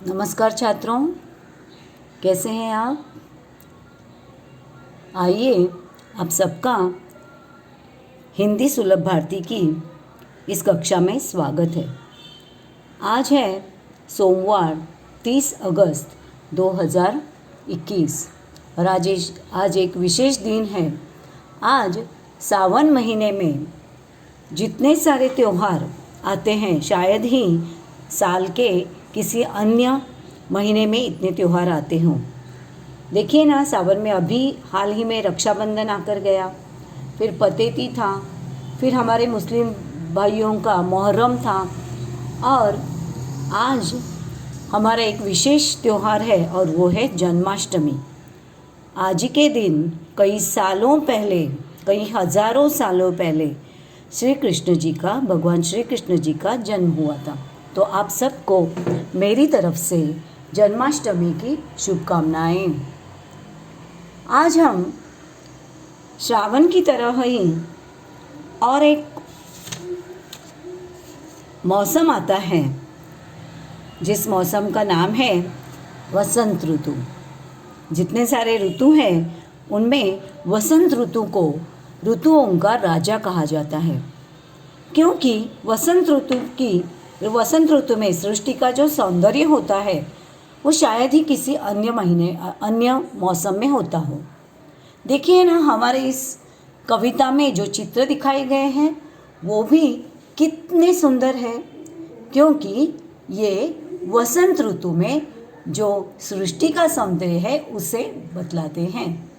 नमस्कार छात्रों, कैसे हैं आप। आइए आप सबका हिंदी सुलभ भारती की इस कक्षा में स्वागत है। आज है सोमवार 30 अगस्त 2021 और आज एक विशेष दिन है। आज सावन महीने में जितने सारे त्यौहार आते हैं, शायद ही साल के किसी अन्य महीने में इतने त्यौहार आते हों। देखिए ना, सावन में अभी हाल ही में रक्षाबंधन आकर गया, फिर पतेती था, फिर हमारे मुस्लिम भाइयों का मुहर्रम था और आज हमारा एक विशेष त्यौहार है और वो है जन्माष्टमी। आज के दिन कई हजारों सालों पहले भगवान श्री कृष्ण जी का जन्म हुआ था। तो आप सबको मेरी तरफ से जन्माष्टमी की शुभकामनाएं। आज हम श्रावण की तरह ही और एक मौसम आता है जिस मौसम का नाम है वसंत ऋतु। जितने सारे ऋतु हैं उनमें वसंत ऋतु को ऋतुओं का राजा कहा जाता है, क्योंकि वसंत ऋतु में सृष्टि का जो सौंदर्य होता है वो शायद ही किसी अन्य मौसम में होता हो। देखिए ना, हमारे इस कविता में जो चित्र दिखाए गए हैं वो भी कितने सुंदर हैं, क्योंकि ये वसंत ऋतु में जो सृष्टि का सौंदर्य है उसे बतलाते हैं।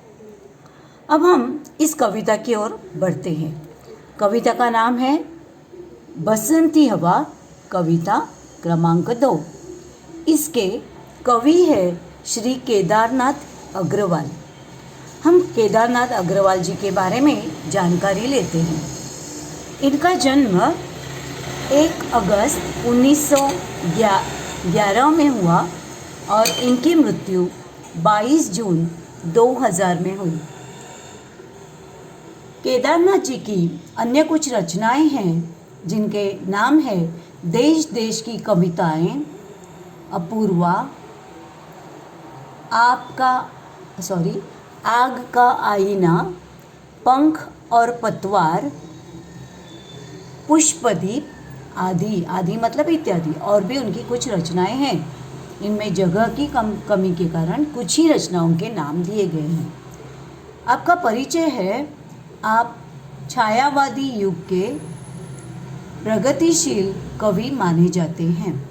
अब हम इस कविता की ओर बढ़ते हैं। कविता का नाम है बसंती हवा, कविता क्रमांक 2। इसके कवि है श्री केदारनाथ अग्रवाल। हम केदारनाथ अग्रवाल जी के बारे में जानकारी लेते हैं। इनका जन्म 1 अगस्त 1911 में हुआ और इनकी मृत्यु 22 जून 2000 में हुई। केदारनाथ जी की अन्य कुछ रचनाएं हैं जिनके नाम है देश देश की कविताएं, अपूर्वा, आग का आईना, पंख और पतवार, पुष्पदीप आदि मतलब इत्यादि। और भी उनकी कुछ रचनाएं हैं। इनमें जगह की कमी के कारण कुछ ही रचनाओं के नाम दिए गए हैं। आपका परिचय है, आप छायावादी युग के प्रगतिशील कवि माने जाते हैं।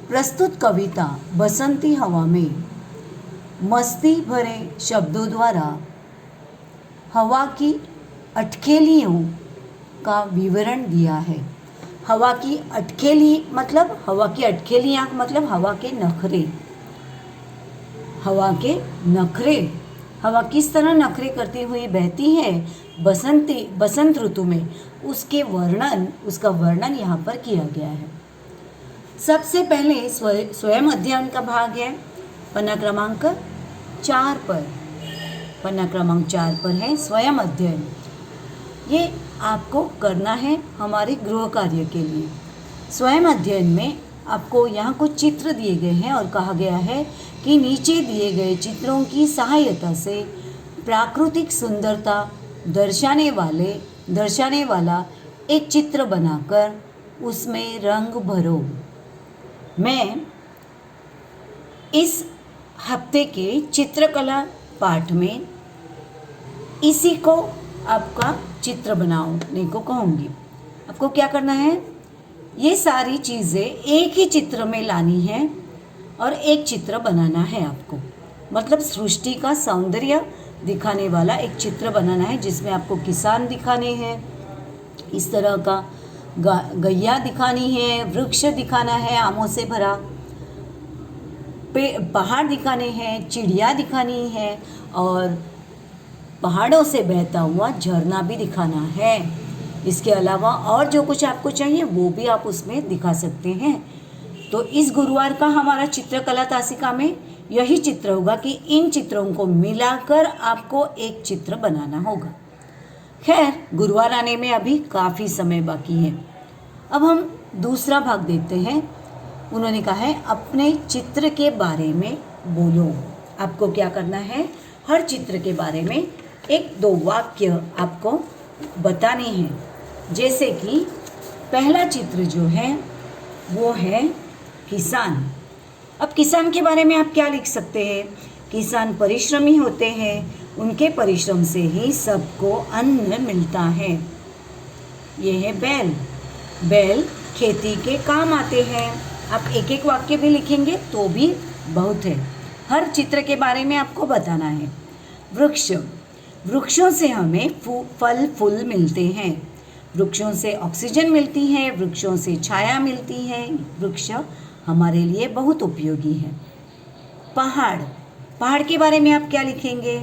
प्रस्तुत कविता बसंती हवा में मस्ती भरे शब्दों द्वारा हवा की अटखेलियों का विवरण दिया है। हवा की अटखेलियाँ मतलब हवा के नखरे। हवा किस तरह नखरे करती हुई बहती है बसंत ऋतु में, उसका वर्णन यहाँ पर किया गया है। सबसे पहले स्वयं अध्ययन का भाग है पन्ना क्रमांक 4 पर है स्वयं अध्ययन। ये आपको करना है हमारे गृह कार्य के लिए। स्वयं अध्ययन में आपको यहाँ कुछ चित्र दिए गए हैं और कहा गया है कि नीचे दिए गए चित्रों की सहायता से प्राकृतिक सुंदरता दर्शाने वाला एक चित्र बनाकर उसमें रंग भरो। मैं इस हफ्ते के चित्रकला पाठ में इसी को आपका चित्र बनाने को कहूँगी। आपको क्या करना है, ये सारी चीज़ें एक ही चित्र में लानी है और एक चित्र बनाना है आपको। मतलब सृष्टि का सौंदर्य दिखाने वाला एक चित्र बनाना है, जिसमें आपको किसान दिखाने हैं, इस तरह का गैया दिखानी है, वृक्ष दिखाना है आमों से भरा, पहाड़ दिखाने हैं, चिड़िया दिखानी है और पहाड़ों से बहता हुआ झरना भी दिखाना है। इसके अलावा और जो कुछ आपको चाहिए वो भी आप उसमें दिखा सकते हैं। तो इस गुरुवार का हमारा चित्रकला तासिका में यही चित्र होगा कि इन चित्रों को मिलाकर आपको एक चित्र बनाना होगा। खैर, गुरुवार आने में अभी काफ़ी समय बाकी है। अब हम दूसरा भाग देते हैं। उन्होंने कहा है अपने चित्र के बारे में बोलो। आपको क्या करना है, हर चित्र के बारे में 1-2 वाक्य आपको बताने हैं। जैसे कि पहला चित्र जो है वो है किसान। अब किसान के बारे में आप क्या लिख सकते हैं? किसान परिश्रमी होते हैं, उनके परिश्रम से ही सबको अन्न मिलता है। ये है बैल। बैल खेती के काम आते हैं। आप 1-1 वाक्य भी लिखेंगे तो भी बहुत है। हर चित्र के बारे में आपको बताना है। वृक्ष। वृक्षों से हमें फल फूल मिलते हैं। वृक्षों से ऑक्सीजन मिलती है, वृक्षों से छाया मिलती है। वृक्ष हमारे लिए बहुत उपयोगी है। पहाड़। पहाड़ के बारे में आप क्या लिखेंगे?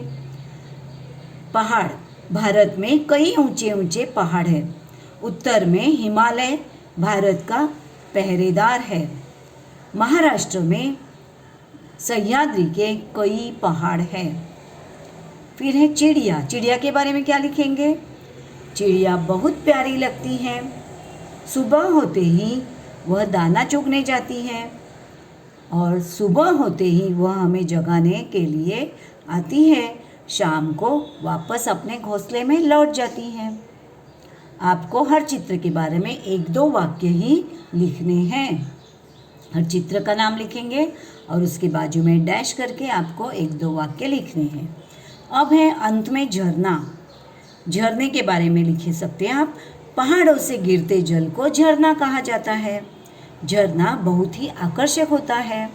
पहाड़। भारत में कई ऊंचे ऊंचे पहाड़ हैं। उत्तर में हिमालय भारत का पहरेदार है। महाराष्ट्र में सह्याद्री के कई पहाड़ हैं। फिर है चिड़िया। चिड़िया के बारे में क्या लिखेंगे? चिड़िया बहुत प्यारी लगती है। सुबह होते ही वह दाना चुगने जाती है और सुबह होते ही वह हमें जगाने के लिए आती है। शाम को वापस अपने घोंसले में लौट जाती है। आपको हर चित्र के बारे में 1-2 वाक्य ही लिखने हैं। हर चित्र का नाम लिखेंगे और उसके बाजू में डैश करके आपको 1-2 वाक्य लिखने हैं। अब है अंत में झरना। झरने के बारे में लिख सकते हैं आप। पहाड़ों से गिरते जल को झरना कहा जाता है। झरना बहुत ही आकर्षक होता है।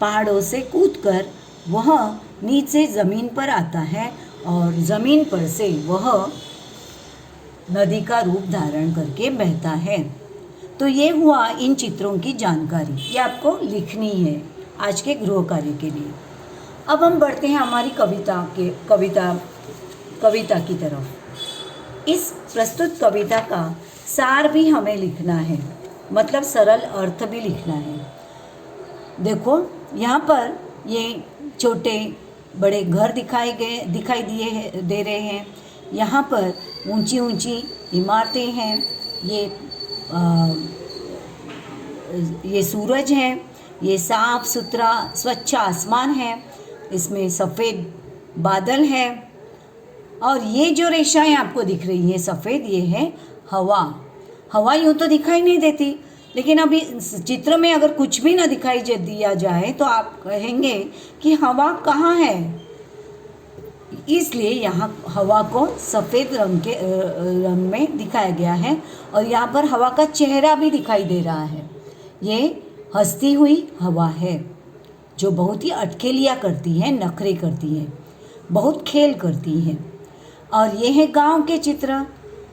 पहाड़ों से कूदकर वह नीचे ज़मीन पर आता है और ज़मीन पर से वह नदी का रूप धारण करके बहता है। तो ये हुआ इन चित्रों की जानकारी। ये आपको लिखनी है आज के गृह कार्य के लिए। अब हम बढ़ते हैं हमारी कविता की तरफ। इस प्रस्तुत कविता का सार भी हमें लिखना है, मतलब सरल अर्थ भी लिखना है। देखो यहाँ पर ये छोटे बड़े घर दिखाई दे रहे हैं। यहाँ पर ऊंची ऊंची इमारतें हैं। ये सूरज है। ये साफ सुथरा स्वच्छ आसमान है। इसमें सफ़ेद बादल है और ये जो रेखाएं आपको दिख रही है सफ़ेद, ये है हवा। हवा यूँ तो दिखाई नहीं देती, लेकिन अभी चित्र में अगर कुछ भी ना दिखाई दिया जाए तो आप कहेंगे कि हवा कहाँ है। इसलिए यहाँ हवा को सफ़ेद रंग में दिखाया गया है और यहाँ पर हवा का चेहरा भी दिखाई दे रहा है। ये हंसती हुई हवा है जो बहुत ही अटखेलियाँ करती है, नखरे करती है, बहुत खेल करती है। और ये है गांव के चित्र।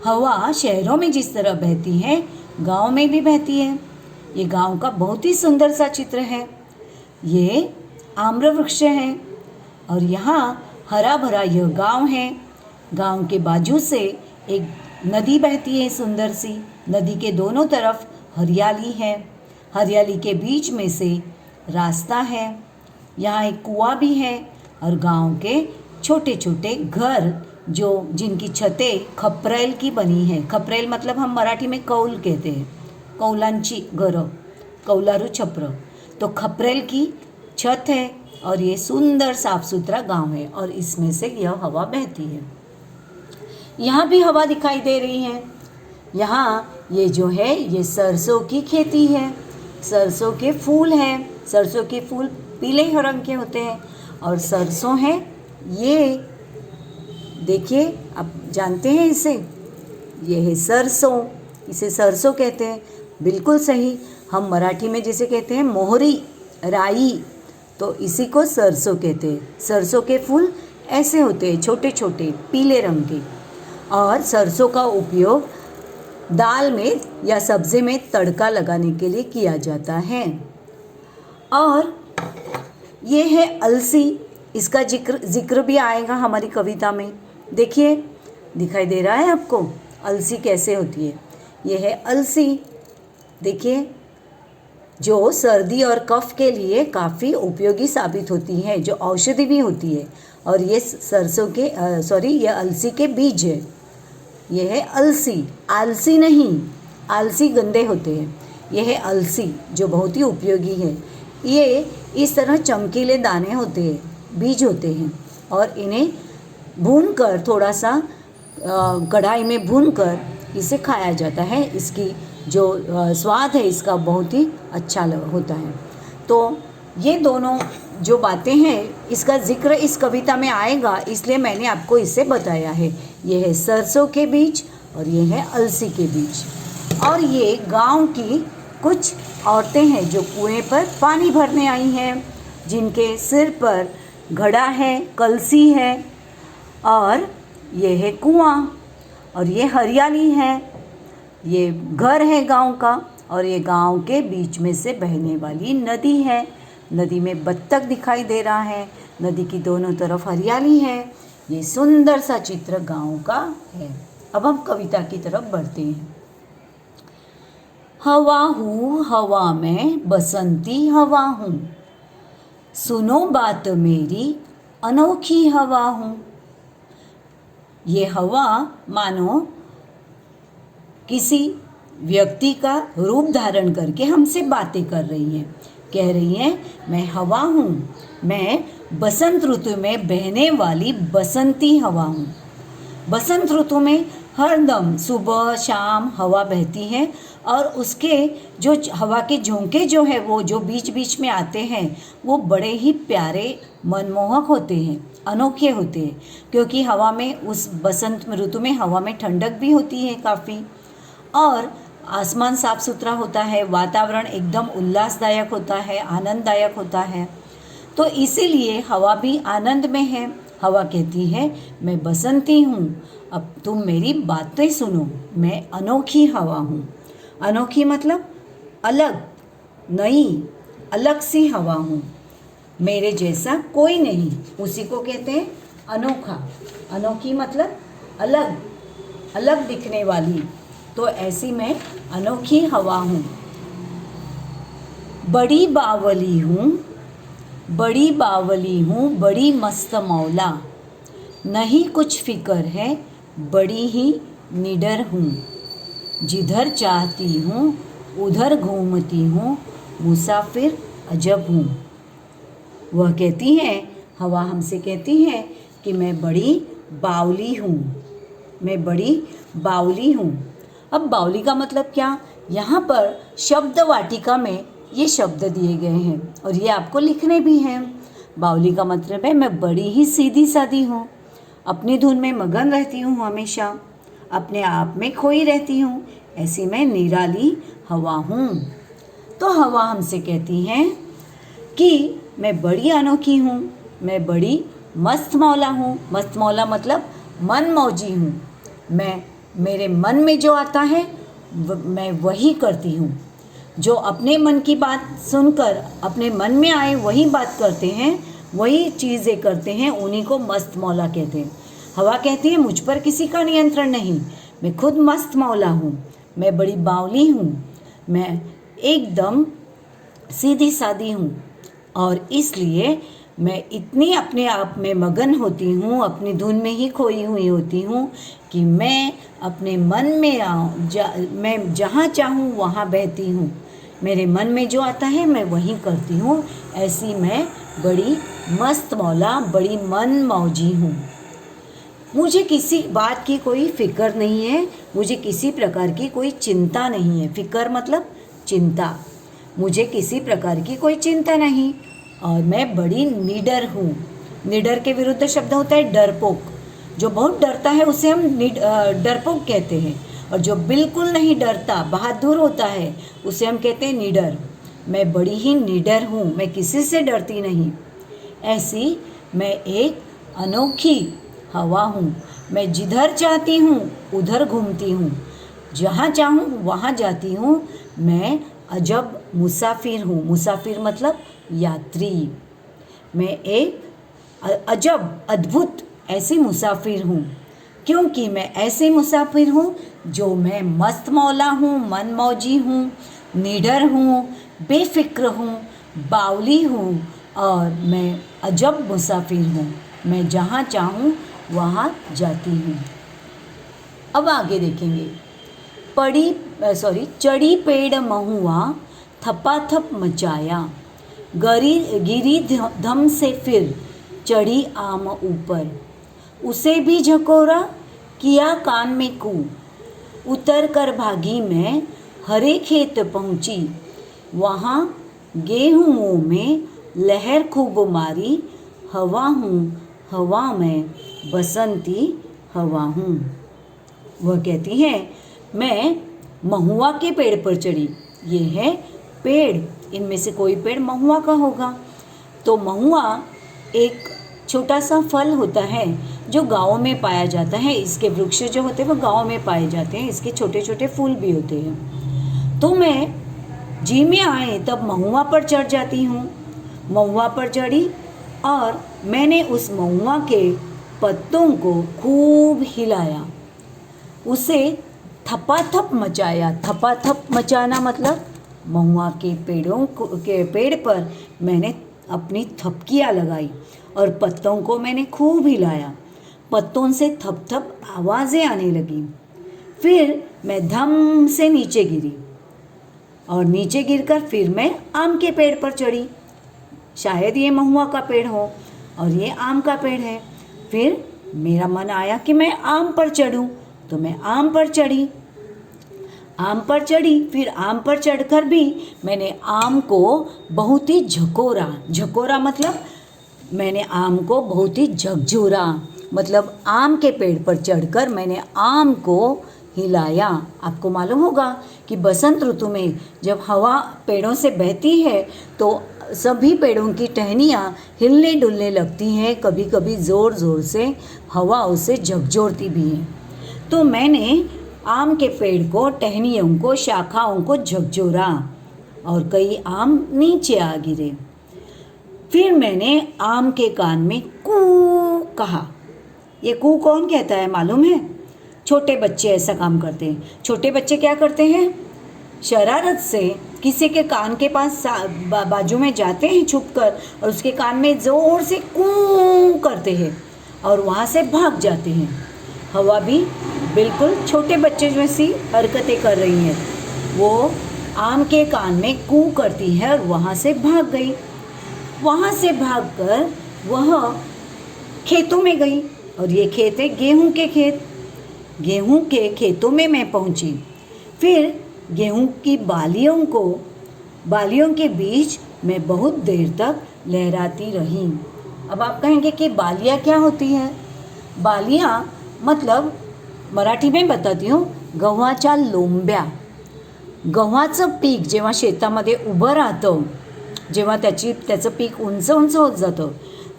हवा शहरों में जिस तरह बहती है गांव में भी बहती है। ये गांव का बहुत ही सुंदर सा चित्र है। ये आम्र वृक्ष है और यहाँ हरा भरा यह गांव है। गांव के बाजू से एक नदी बहती है सुंदर सी। नदी के दोनों तरफ हरियाली है। हरियाली के बीच में से रास्ता है। यहाँ एक कुआं भी है और गांव के छोटे छोटे घर जिनकी छतें खपरेल की बनी है। खपरेल मतलब हम मराठी में कौल कहते हैं, कौलांची घरं, कौलारू छप्र। तो खपरेल की छत है और ये सुंदर साफ सुथरा गांव है और इसमें से यह हवा बहती है। यहाँ भी हवा दिखाई दे रही है। यहाँ ये जो है ये सरसों की खेती है। सरसों के फूल हैं। सरसों के फूल पीले रंग के होते हैं और सरसों है ये, देखिए आप जानते हैं इसे, ये है सरसों। इसे सरसों कहते हैं। बिल्कुल सही। हम मराठी में जिसे कहते हैं मोहरी, राई, तो इसी को सरसों कहते हैं। सरसों के फूल ऐसे होते हैं, छोटे छोटे पीले रंग के। और सरसों का उपयोग दाल में या सब्ज़ी में तड़का लगाने के लिए किया जाता है। और ये है अलसी। इसका जिक्र भी आएगा हमारी कविता में। देखिए दिखाई दे रहा है आपको अलसी कैसे होती है। ये है अलसी। देखिए जो सर्दी और कफ के लिए काफ़ी उपयोगी साबित होती है, जो औषधि भी होती है। और ये ये अलसी के बीज है। ये है अलसी, आलसी नहीं। आलसी गंदे होते हैं। यह है अलसी, जो बहुत ही उपयोगी है। ये इस तरह चमकीले दाने होते हैं, बीज होते हैं, और इन्हें भूनकर थोड़ा सा कढ़ाई में भूनकर इसे खाया जाता है। इसकी जो स्वाद है इसका बहुत ही अच्छा होता है। तो ये दोनों जो बातें हैं इसका जिक्र इस कविता में आएगा, इसलिए मैंने आपको इसे बताया है। ये है सरसों के बीज और ये है अलसी के बीज। और ये गांव की कुछ औरतें हैं जो कुएं पर पानी भरने आई हैं, जिनके सिर पर घड़ा है, कलसी है, और ये है कुआं, और ये हरियाली है, ये घर है गांव का, और ये गांव के बीच में से बहने वाली नदी है। नदी में बत्तख दिखाई दे रहा है, नदी की दोनों तरफ हरियाली है। ये सुंदर सा चित्र गांव का है। अब हम कविता की तरफ बढ़ते हैं। हवा हूँ हवा में बसंती हवा हूँ, सुनो बात मेरी अनोखी हवा हूँ। ये हवा मानो किसी व्यक्ति का रूप धारण करके हमसे बातें कर रही है, कह रही है मैं हवा हूँ, मैं बसंत ऋतु में बहने वाली बसंती हवा हूँ। बसंत ऋतु में हरदम सुबह शाम हवा बहती है, और उसके जो हवा के झोंके जो है वो जो बीच बीच में आते हैं वो बड़े ही प्यारे मनमोहक होते हैं, अनोखे होते हैं, क्योंकि हवा में उस बसंत ऋतु में हवा में ठंडक भी होती है काफ़ी, और आसमान साफ सुथरा होता है, वातावरण एकदम उल्लासदायक होता है, आनंददायक होता है। तो इसीलिए हवा भी आनंद में है। हवा कहती है मैं बसंती हूँ, अब तुम मेरी बातें सुनो, मैं अनोखी हवा हूँ। अनोखी मतलब अलग, नई, अलग सी हवा हूँ, मेरे जैसा कोई नहीं, उसी को कहते हैं अनोखा। अनोखी मतलब अलग, अलग दिखने वाली, तो ऐसी मैं अनोखी हवा हूँ। बड़ी बावली हूँ, बड़ी बावली हूँ, बड़ी मस्त मौला, नहीं कुछ फिक्र है, बड़ी ही निडर हूँ। जिधर चाहती हूँ उधर घूमती हूँ, मुसाफिर अजब हूँ। वह कहती है, हवा हमसे कहती है कि मैं बड़ी बावली हूँ, मैं बड़ी बावली हूँ। अब बावली का मतलब क्या? यहाँ पर शब्द वाटिका में ये शब्द दिए गए हैं और ये आपको लिखने भी हैं। बावली का मतलब है मैं बड़ी ही सीधी सादी हूँ, अपनी धुन में मगन रहती हूँ, हमेशा अपने आप में खोई रहती हूँ, ऐसी मैं निराली हवा हूँ। तो हवा हमसे कहती है कि मैं बड़ी अनोखी हूँ, मैं बड़ी मस्त मौला हूँ। मस्त मौला मतलब मन मौजी हूँ। मैं मेरे मन में जो आता है मैं वही करती हूँ। जो अपने मन की बात सुनकर अपने मन में आए वही बात करते हैं, वही चीज़ें करते हैं, उन्हीं को मस्त मौला कहते हैं। हवा कहती है मुझ पर किसी का नियंत्रण नहीं, मैं खुद मस्त मौला हूँ, मैं बड़ी बावली हूँ, मैं एकदम सीधी सादी हूँ, और इसलिए मैं इतनी अपने आप में मगन होती हूँ, अपनी धुन में ही खोई हुई होती हूँ कि मैं अपने मन में मैं जहाँ चाहूँ वहाँ बहती हूँ। मेरे मन में जो आता है मैं वही करती हूँ। ऐसी मैं बड़ी मस्त मौला, बड़ी मन मौजी हूँ। मुझे किसी बात की कोई फ़िक्र नहीं है, मुझे किसी प्रकार की कोई चिंता नहीं है। फ़िक्र मतलब चिंता, मुझे किसी प्रकार की कोई चिंता नहीं, और मैं बड़ी निडर हूँ। निडर के विरुद्ध शब्द होता है डरपोक। जो बहुत डरता है उसे हम डरपोक कहते हैं, और जो बिल्कुल नहीं डरता, बहादुर होता है, उसे हम कहते हैं निडर। मैं बड़ी ही निडर हूँ, मैं किसी से डरती नहीं। ऐसी मैं एक अनोखी हवा हूँ। मैं जिधर चाहती हूँ उधर घूमती हूँ, जहाँ चाहूँ वहाँ जाती हूँ। मैं अजब मुसाफिर हूँ। मुसाफिर मतलब यात्री। मैं एक अजब, अद्भुत ऐसी मुसाफिर हूँ, क्योंकि मैं ऐसे मुसाफिर हूँ जो मैं मस्त मौला हूँ, मन मौजी हूँ, निडर हूँ, बेफिक्र हूँ, बावली हूँ, और मैं अजब मुसाफिर हूँ। मैं जहाँ चाहूँ वहाँ जाती हूँ। अब आगे देखेंगे। चढ़ी पेड़ महुआ थपाथप मचाया, गिरी धम से फिर चढ़ी आम ऊपर, उसे भी झकोरा किया कान में कू, उतर कर भागी मैं हरे खेत पहुँची, वहाँ गेहूँओं में लहर खूब मारी, हवा हूँ हवा में बसंती हवा हूँ। वह कहती है मैं महुआ के पेड़ पर चढ़ी। ये है पेड़, इनमें से कोई पेड़ महुआ का होगा। तो महुआ एक छोटा सा फल होता है जो गाँव में पाया जाता है। इसके वृक्ष जो होते हैं वो गाँव में पाए जाते हैं। इसके छोटे छोटे फूल भी होते हैं। तो मैं जी में आए तब महुआ पर चढ़ जाती हूँ। महुआ पर चढ़ी और मैंने उस महुआ के पत्तों को खूब हिलाया, उसे थपाथप मचाया। थपाथप मचाना मतलब महुआ के पेड़ पर मैंने अपनी थपकियाँ लगाई और पत्तों को मैंने खूब हिलाया। पत्तों से थप थप आवाज़ें आने लगी। फिर मैं धम से नीचे गिरी और नीचे गिरकर फिर मैं आम के पेड़ पर चढ़ी। शायद ये महुआ का पेड़ हो और ये आम का पेड़ है। फिर मेरा मन आया कि मैं आम पर चढ़ूं, तो मैं आम पर चढ़ी। आम पर चढ़ी, फिर आम पर चढ़कर भी मैंने आम को बहुत ही झकोरा। झकोरा मतलब मैंने आम को बहुत ही झकझोरा, मतलब आम के पेड़ पर चढ़कर मैंने आम को हिलाया। आपको मालूम होगा कि बसंत ऋतु में जब हवा पेड़ों से बहती है तो सभी पेड़ों की टहनियाँ हिलने डुलने लगती हैं। कभी कभी ज़ोर ज़ोर से हवा उसे झकझोरती भी है। तो मैंने आम के पेड़ को, टहनियों को, शाखाओं को झकझोरा और कई आम नीचे आ गिरे। फिर मैंने आम के कान में कू कहा। ये कू कौन कहता है मालूम है? छोटे बच्चे ऐसा काम करते हैं। छोटे बच्चे क्या करते हैं? शरारत से किसी के कान के पास बाजू में जाते हैं छुपकर और उसके कान में ज़ोर से कू करते हैं और वहाँ से भाग जाते हैं। हवा भी बिल्कुल छोटे बच्चे जैसी हरकतें कर रही है। वो आम के कान में कू करती है और वहाँ से भाग गई। वहाँ से भागकर वह खेतों में गई और ये खेत है गेहूं के खेत। गेहूं के खेतों में मैं पहुँची। फिर गेहूं की बालियों के बीच मैं बहुत देर तक लहराती रही। अब आप कहेंगे कि बालियाँ क्या होती हैं? बालियाँ मतलब मराठी में बताती हूँ, गव्हाच्या लोंब्या। गव्हाचं पीक जेव्हा शेतामध्ये उभं राहतं, जेव्हा त्याचं पीक उंच उंच होत जातं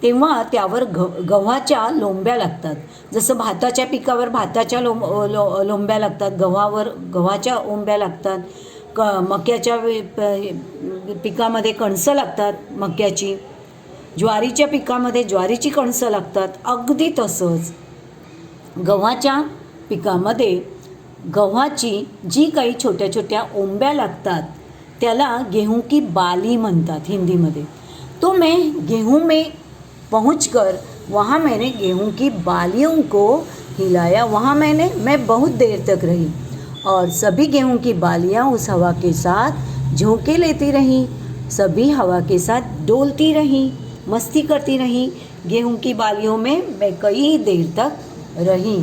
तेव्हा त्यावर गव्हाच्या लोंब्या लागतात. जसं भाताच्या पिकावर भाताच्या लोंब्या लागतात, गव्हावर गव्हाच्या ओंब्या लागतात, मक्याच्या पिकामध्ये कणसं लागतात मक्याची, ज्वारीच्या पिकामध्ये ज्वारीची कणसं लागतात. अगदी तसंच गव्हाच्या पिकामध्ये गव्हाची जी काही छोट्या छोट्या ओंब्या लागतात त्याला गेहूं की बाली म्हणतात हिंदी में। तो मैं गेहूं में पहुंचकर वहाँ मैंने गेहूं की बालियों को हिलाया। वहाँ मैं बहुत देर तक रही और सभी गेहूं की बालियाँ उस हवा के साथ झोंके लेती रहीं, सभी हवा के साथ डोलती रहीं, मस्ती करती रहीं। गेहूं की बालियों में मैं कई देर तक रही।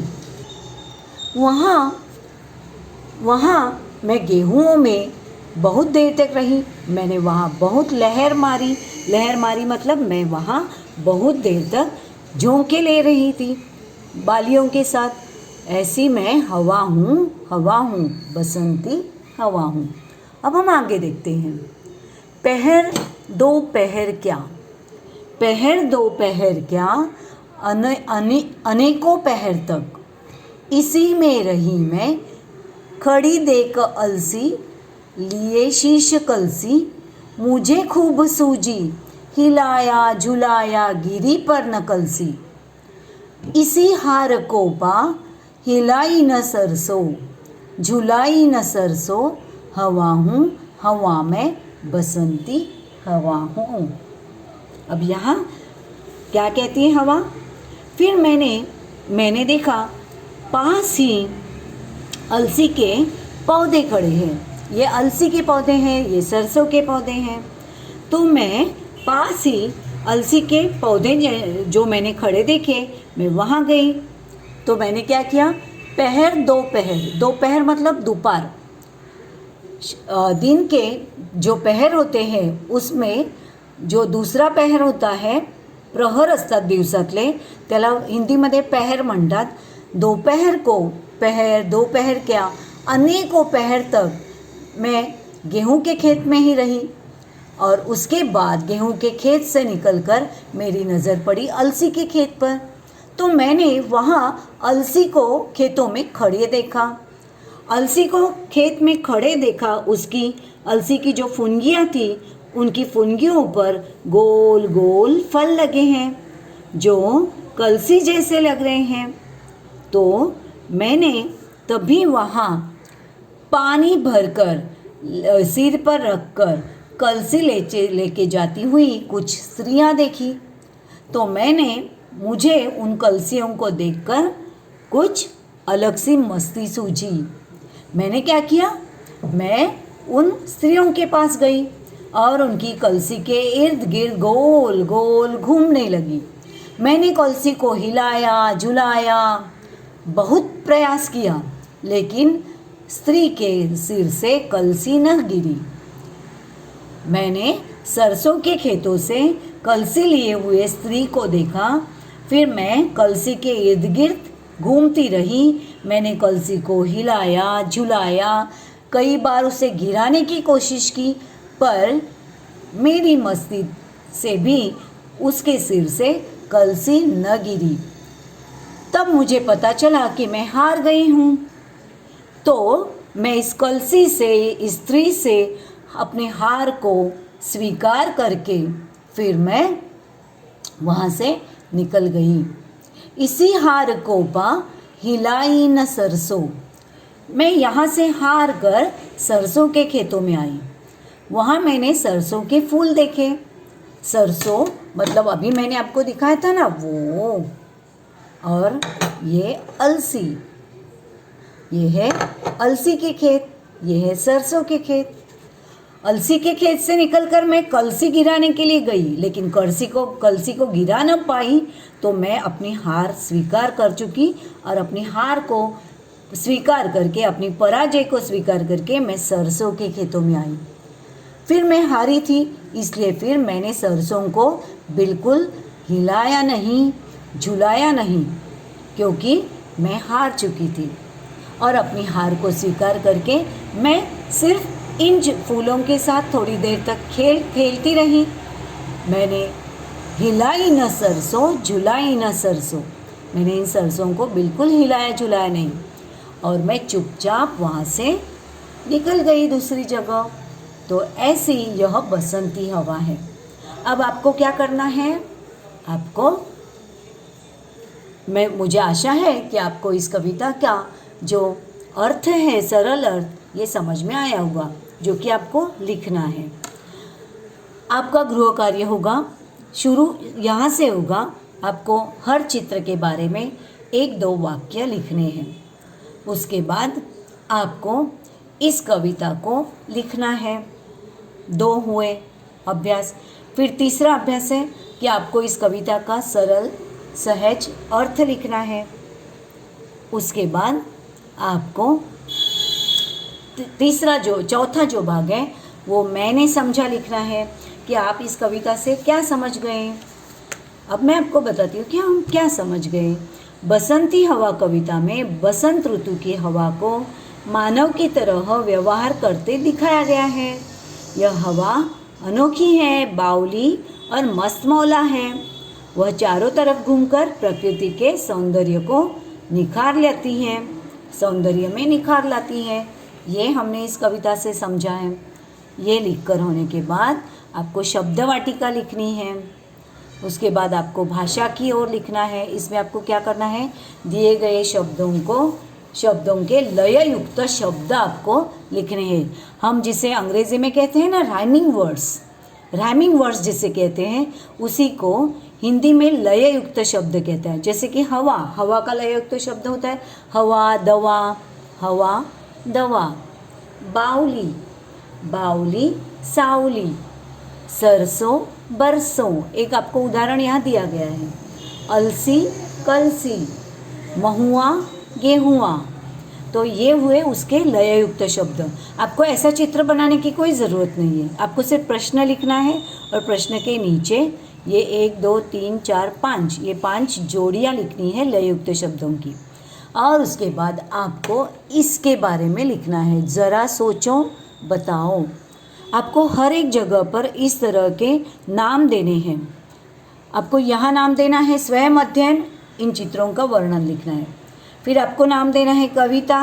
वहाँ मैं गेहूँों में बहुत देर तक रही। मैंने वहाँ बहुत लहर मारी मतलब मैं वहाँ बहुत देर तक झोंके ले रही थी बालियों के साथ। ऐसी मैं हवा हूँ बसंती हवा हूँ। अब हम आगे देखते हैं। पहर दो पहर क्या अनेकों पहर तक इसी में रही मैं, खड़ी देख अलसी लिए शीश कलसी, मुझे खूब सूझी हिलाया झुलाया गिरी पर न कलसी, इसी हार को पा हिलाई न सरसों, झुलाई न सरसों, हवा हूँ हवा में बसंती हवा हूँ। अब यहाँ क्या कहती है हवा? फिर मैंने देखा पास ही अलसी के पौधे खड़े हैं, ये अलसी के पौधे हैं, ये सरसों के पौधे हैं। तो मैं पास ही अलसी के पौधे जो मैंने खड़े देखे, मैं वहाँ गई। तो मैंने क्या किया, दोपहर मतलब दोपहर, दिन के जो पहर होते हैं उसमें जो दूसरा पहर होता है, प्रहर असतात दिवसातले, त्याला हिंदीमध्ये पहर म्हणतात। दोपहर क्या अनेकों पहर तक मैं गेहूं के खेत में ही रही। और उसके बाद गेहूं के खेत से निकलकर मेरी नज़र पड़ी अलसी के खेत पर। तो मैंने वहाँ अलसी को खेतों में खड़े देखा। अलसी को खेत में खड़े देखा, उसकी अलसी की जो फुनगियाँ थी, उनकी फुनगियों पर गोल गोल फल लगे हैं जो कलसी जैसे लग रहे हैं। तो मैंने तभी वहाँ पानी भरकर सिर पर रखकर कलसी लेके जाती हुई कुछ स्त्रियाँ देखी। तो मुझे उन कलसियों को देखकर कुछ अलग सी मस्ती सूझी। मैंने क्या किया, मैं उन स्त्रियों के पास गई और उनकी कलसी के इर्द गिर्द गोल गोल घूमने लगी। मैंने कलसी को हिलाया झुलाया, बहुत प्रयास किया, लेकिन स्त्री के सिर से कलसी न गिरी। मैंने सरसों के खेतों से कलसी लिए हुए स्त्री को देखा। फिर मैं कलसी के इर्द गिर्द घूमती रही। मैंने कलसी को हिलाया झुलाया, कई बार उसे गिराने की कोशिश की, पर मेरी मस्ती से भी उसके सिर से कलसी न गिरी। तब मुझे पता चला कि मैं हार गई हूँ। तो मैं इस कलसी से, इस स्त्री से अपने हार को स्वीकार करके फिर मैं वहाँ से निकल गई। इसी हार को पा हिलाई न सरसों। मैं यहाँ से हार कर सरसों के खेतों में आई। वहाँ मैंने सरसों के फूल देखे। सरसों मतलब अभी मैंने आपको दिखाया था ना वो, और ये अलसी, ये है अलसी के खेत, ये है सरसों के खेत। अलसी के खेत से निकलकर मैं कलसी गिराने के लिए गई, लेकिन कलसी को गिरा न पाई। तो मैं अपनी हार स्वीकार कर चुकी और अपनी हार को स्वीकार करके, अपनी पराजय को स्वीकार करके मैं सरसों के खेतों में आई। फिर मैं हारी थी, इसलिए फिर मैंने सरसों को बिल्कुल हिलाया नहीं, झुलाया नहीं, क्योंकि मैं हार चुकी थी। और अपनी हार को स्वीकार करके मैं सिर्फ इन फूलों के साथ थोड़ी देर तक खेलती रही। मैंने हिलाई न सरसों झुलाई न सरसों, मैंने इन सरसों को बिल्कुल हिलाया झुलाया नहीं, और मैं चुपचाप वहाँ से निकल गई दूसरी जगह। तो ऐसी यह बसंती हवा है। अब आपको क्या करना है, मुझे आशा है कि आपको इस कविता का जो अर्थ है, सरल अर्थ, ये समझ में आया होगा, जो कि आपको लिखना है। आपका गृह कार्य होगा, शुरू यहाँ से होगा। आपको हर चित्र के बारे में 1-2 वाक्य लिखने हैं। उसके बाद आपको इस कविता को लिखना है। 2 हुए अभ्यास। फिर तीसरा अभ्यास है कि आपको इस कविता का सरल सहज अर्थ लिखना है। उसके बाद आपको चौथा जो भाग है वो मैंने समझा लिखना है कि आप इस कविता से क्या समझ गए। अब मैं आपको बताती हूँ कि हम क्या समझ गए। बसंती हवा कविता में बसंत ऋतु की हवा को मानव की तरह व्यवहार करते दिखाया गया है। यह हवा अनोखी है, बावली और मस्त मौला है। वह चारों तरफ घूमकर प्रकृति के सौंदर्य को निखार लेती है, सौंदर्य में निखार लाती है। ये हमने इस कविता से समझा है। ये लिखकर होने के बाद आपको शब्द वाटिका लिखनी है। उसके बाद आपको भाषा की ओर लिखना है। इसमें आपको क्या करना है, दिए गए शब्दों के लय युक्त शब्द आपको लिखने हैं। हम जिसे अंग्रेजी में कहते हैं ना राइमिंग वर्ड्स जिसे कहते हैं, उसी को हिंदी में लय युक्त शब्द कहते हैं। जैसे कि हवा का लय युक्त शब्द होता है हवा दवा, बावली, बावली सावली, सरसों बरसों, एक आपको उदाहरण यहाँ दिया गया है। अलसी कलसी, महुआ गेहुआ। तो ये हुए उसके लययुक्त शब्द। आपको ऐसा चित्र बनाने की कोई ज़रूरत नहीं है, आपको सिर्फ प्रश्न लिखना है और प्रश्न के नीचे ये 1 2 3 4 5 ये 5 जोड़ियाँ लिखनी है लययुक्त शब्दों की। और उसके बाद आपको इसके बारे में लिखना है, ज़रा सोचो बताओ। आपको हर एक जगह पर इस तरह के नाम देने हैं। आपको यहाँ नाम देना है स्वयं अध्ययन, इन चित्रों का वर्णन लिखना है। फिर आपको नाम देना है कविता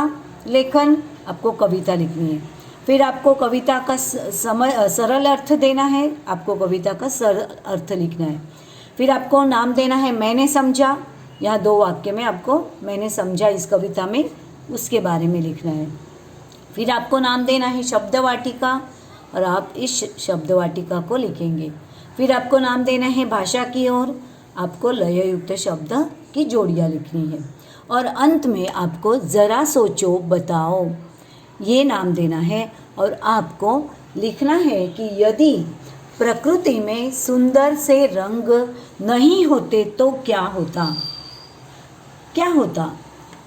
लेखन, आपको कविता लिखनी है। फिर आपको कविता का सरल अर्थ देना है, आपको कविता का सरल अर्थ लिखना है। फिर आपको नाम देना है मैंने समझा, यहाँ 2 वाक्य में आपको मैंने समझा इस कविता में, उसके बारे में लिखना है। फिर आपको नाम देना है शब्द वाटिका और आप इस शब्द वाटिका को लिखेंगे। फिर आपको नाम देना है भाषा की ओर, आपको लययुक्त शब्द की जोड़ियाँ लिखनी है। और अंत में आपको ज़रा सोचो बताओ ये नाम देना है। और आपको लिखना है कि यदि प्रकृति में सुंदर से रंग नहीं होते तो क्या होता। क्या होता?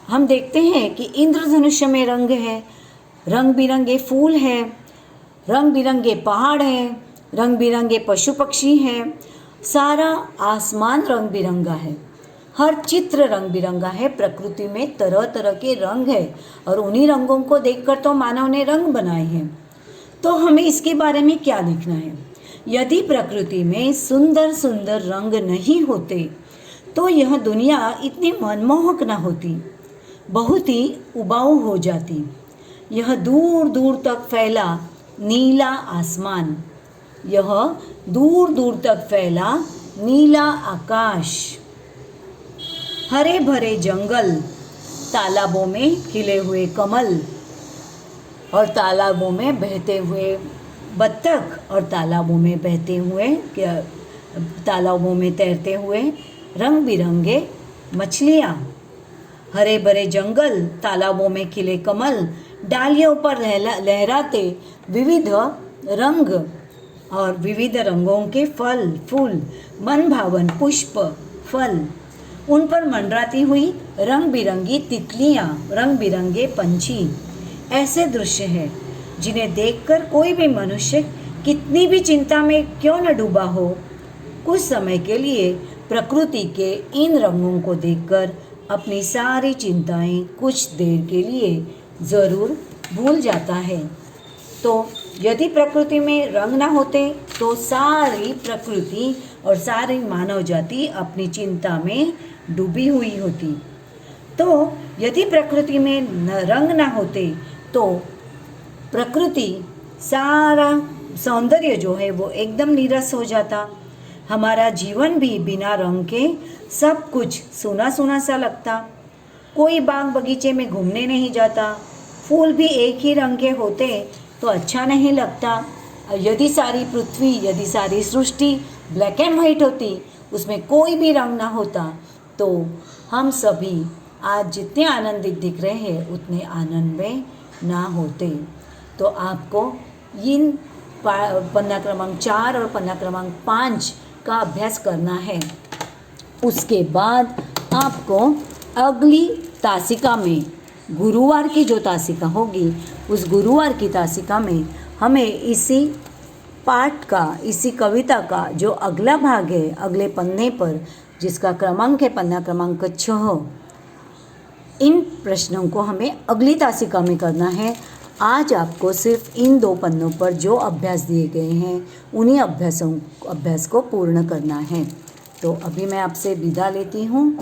हम देखते हैं कि इंद्रधनुष्य में रंग है, रंग बिरंगे फूल हैं, रंग बिरंगे पहाड़ हैं, रंग बिरंगे पशु पक्षी हैं, सारा आसमान रंग बिरंगा है, हर चित्र रंग बिरंगा है। प्रकृति में तरह तरह के रंग है और उन्हीं रंगों को देखकर तो मानव ने रंग बनाए हैं। तो हमें इसके बारे में क्या लिखना है? यदि प्रकृति में सुंदर सुंदर रंग नहीं होते तो यह दुनिया इतनी मनमोहक न होती, बहुत ही उबाऊ हो जाती। यह दूर दूर तक फैला नीला आसमान, यह दूर दूर तक फैला नीला आकाश, हरे भरे जंगल, तालाबों में खिले हुए कमल और तालाबों में बहते हुए बत्तख और तालाबों में बहते हुए तालाबों में तैरते हुए रंग बिरंगे मछलियाँ, हरे भरे जंगल, तालाबों में खिले कमल, डालियों पर लहराते विविध रंग और विविध रंगों के फल फूल, मन भावन पुष्प फल, उन पर मंडराती हुई रंग बिरंगी तितलियाँ, रंग बिरंगे पंछी। ऐसे दृश्य हैं जिन्हें देखकर कोई भी मनुष्य कितनी भी चिंता में क्यों न डूबा हो, कुछ समय के लिए प्रकृति के इन रंगों को देखकर अपनी सारी चिंताएं कुछ देर के लिए ज़रूर भूल जाता है। तो यदि प्रकृति में रंग ना होते तो सारी प्रकृति और सारी मानव जाति अपनी चिंता में डूबी हुई होती। तो यदि प्रकृति में रंग ना होते तो प्रकृति सारा सौंदर्य जो है वो एकदम नीरस हो जाता। हमारा जीवन भी बिना रंग के सब कुछ सूना सूना सा लगता। कोई बाग बगीचे में घूमने नहीं जाता, फूल भी एक ही रंग के होते तो अच्छा नहीं लगता। यदि सारी पृथ्वी, यदि सारी सृष्टि ब्लैक एंड वाइट होती, उसमें कोई भी रंग ना होता, तो हम सभी आज जितने आनंदित दिख रहे हैं उतने आनंद में ना होते। तो आपको इन पन्ना क्रमांक 4 और पन्ना क्रमांक 5 का अभ्यास करना है। उसके बाद आपको अगली तासिका में, गुरुवार की जो तासिका होगी, उस गुरुवार की तासिका में हमें इसी पाठ का, इसी कविता का जो अगला भाग है, अगले पन्ने पर जिसका क्रमांक है पन्ना क्रमांक 6, इन प्रश्नों को हमें अगली तासिका में करना है। आज आपको सिर्फ इन 2 पन्नों पर जो अभ्यास दिए गए हैं उन्हीं अभ्यास को पूर्ण करना है। तो अभी मैं आपसे विदा लेती हूँ।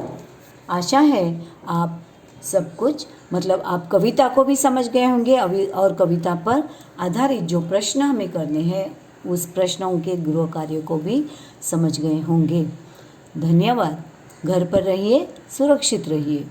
आशा है आप सब कुछ, मतलब आप कविता को भी समझ गए होंगे और कविता पर आधारित जो प्रश्न हमें करने हैं उस प्रश्नों के गृह कार्य को भी समझ गए होंगे। धन्यवाद। घर पर रहिए, सुरक्षित रहिए।